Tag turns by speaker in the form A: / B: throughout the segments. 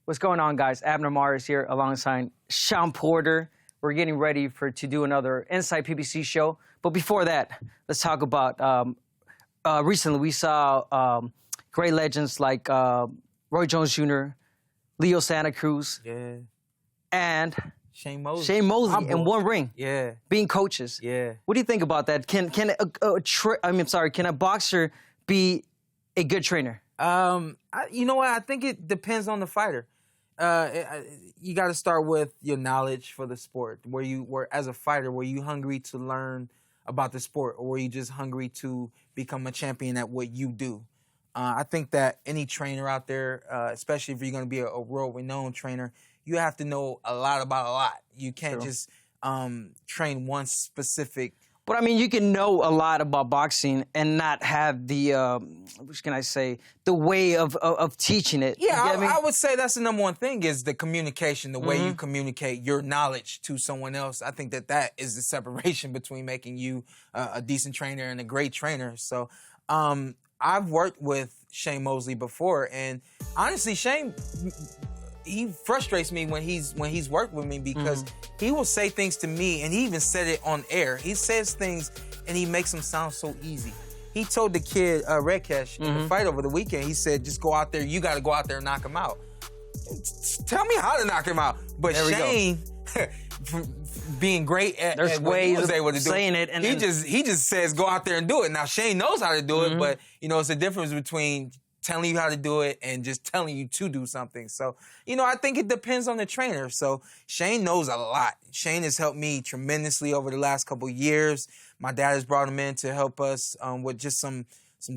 A: What's going on, guys? Abner Mares here alongside Shawn Porter. We're getting ready to do another Inside PBC show. But before that, let's talk about recently we saw great legends like Roy Jones Jr., Leo Santa Cruz, and
B: Shane Mosley.
A: Shane Mosley in one ring.
B: Yeah.
A: Being coaches.
B: Yeah.
A: What do you think about that? Can a boxer be a good trainer?
B: You know what? I think it depends on the fighter. You got to start with your knowledge for the sport. As a fighter, were you hungry to learn about the sport, or were you just hungry to become a champion at what you do? I think that any trainer out there, especially if you're going to be a world-renowned trainer, you have to know a lot about a lot. You can't just train one specific.
A: But I mean, you can know a lot about boxing and not have the, what can I say, the way of teaching it.
B: Yeah,
A: you get me?
B: I would say that's the number one thing is the communication, the way you communicate your knowledge to someone else. I think that is the separation between making you a decent trainer and a great trainer. So I've worked with Shane Mosley before, and honestly, Shane, he frustrates me when he's worked with me because he will say things to me, and he even said it on air. He says things, and he makes them sound so easy. He told the kid, Redcash, in the fight over the weekend, he said, just go out there, you got to go out there and knock him out. Tell me how to knock him out. But Shane, being great at what he was able to do, he just says, go out there and do it. Now, Shane knows how to do it, but, you know, it's a difference between telling you how to do it and just telling you to do something. So, you know, I think it depends on the trainer. So Shane knows a lot. Shane has helped me tremendously over the last couple of years. My dad has brought him in to help us with just some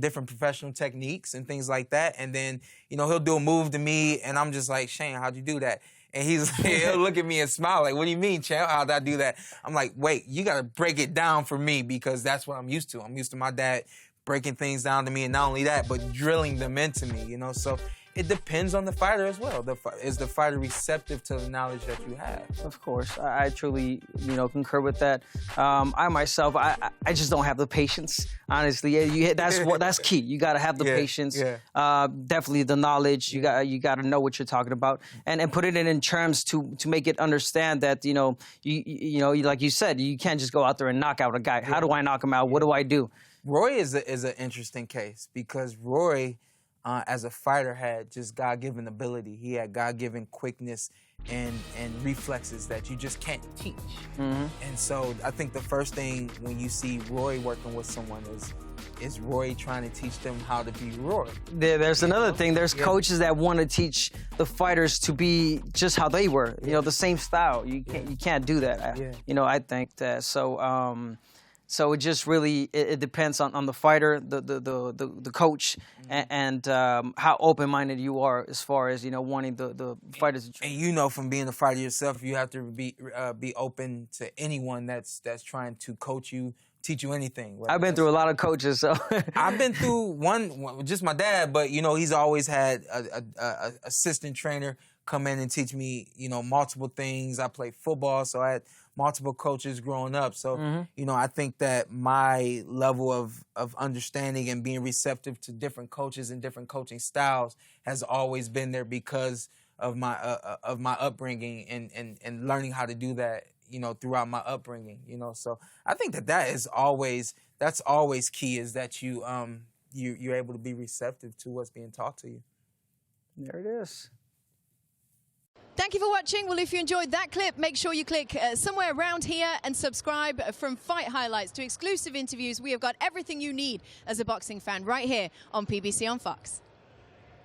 B: different professional techniques and things like that. And then, you know, he'll do a move to me, and I'm just like, Shane, how'd you do that? And he'll look at me and smile like, what do you mean, champ? How'd I do that? I'm like, wait, you got to break it down for me because that's what I'm used to. I'm used to my dad breaking things down to me, and not only that, but drilling them into me, you know? So it depends on the fighter as well. Is the fighter receptive to the knowledge that you have?
A: Of course. I truly, you know, concur with that. I myself, I just don't have the patience, honestly. That's key. You got to have the patience. Yeah. Definitely the knowledge. You got to know what you're talking about, and put it in terms to make it understand that, you know, like you said, you can't just go out there and knock out a guy. How do I knock him out? What do I do?
B: Roy is an interesting case because Roy, as a fighter, had just God-given ability. He had God-given quickness and reflexes that you just can't teach. And so I think the first thing when you see Roy working with someone is Roy trying to teach them how to be Roy.
A: There's another thing. There's coaches that want to teach the fighters to be just how they were. You know, the same style. You can't do that. You know, I think that. So it just really it depends on the fighter, the coach, and how open-minded you are as far as, you know, wanting the fighters.
B: And you know, from being a fighter yourself, you have to be open to anyone that's trying to coach you, teach you anything.
A: I've been through a lot of coaches, so
B: I've been through one, just my dad, but you know, he's always had a assistant trainer come in and teach me, you know, multiple things. I played football, so I had multiple coaches growing up. So, you know, I think that my level of understanding and being receptive to different coaches and different coaching styles has always been there because of my upbringing and learning how to do that, you know, throughout my upbringing, you know. So I think that's always key, is that you're able to be receptive to what's being taught to you.
A: There it is.
C: Thank you for watching. Well, if you enjoyed that clip, make sure you click somewhere around here and subscribe. From fight highlights to exclusive interviews, we have got everything you need as a boxing fan right here on PBC on Fox.